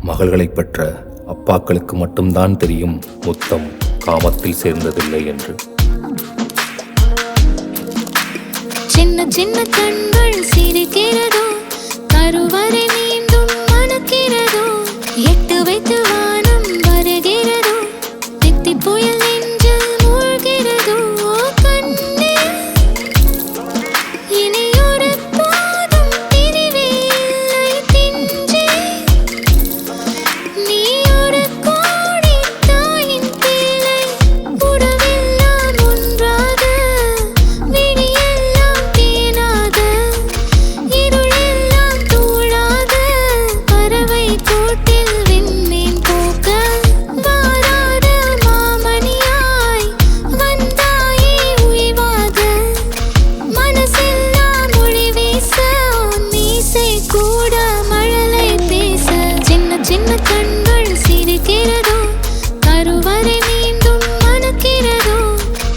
மகள்களை பெற்ற அப்பாக்களுக்கு மட்டும்தான் தெரியும் முத்தம் காமத்தில் சேர்ந்ததில்லை என்று. சின்ன சின்ன கண்கள் சிரிக்கிறதோ, கருவறை மீண்டும் மணக்கிறதோ, எட்டு வைத்து வானம் வருகிறதோ, தித்தி புயல் நெஞ்சில் மூழ்கிறதோ. கண்ணே இனியொரு போதும் பிரிவே இல்லை தின்றே, நீ ஒரு கோடி தாயின் பிள்ளை, உறவெல்லாம் ஒன்றாக, விழியெல்லாம் தேனாக, இருளெல்லாம் தூளாக, பறவை கூட்டில் விண்மீன் போக்க, வாராத மாமணியாய் வந்தாயே உய்வாக, மனசெல்லாம் மொழி வீச, மீசை கூட மழலை பேச. சின்ன சின்ன கண்கள் சிரிக்கிறதோ, கருவறை மீண்டும் மணக்கிறதோ,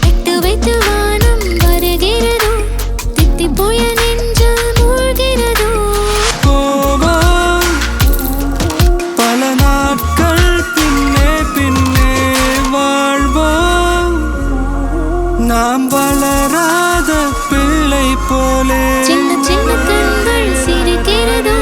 எட்டு வைத்து வானம் வருகிறதோ, தித்தி புயல் நெஞ்சில் மூழ்கிறதோ. கோபம் பல நாட்கள் பின்னே பின்னே வாழ்வோம், நாம் வளராத பிள்ளை போலே. சின்ன சின்ன கண்கள் சிரிக்கிறதோ,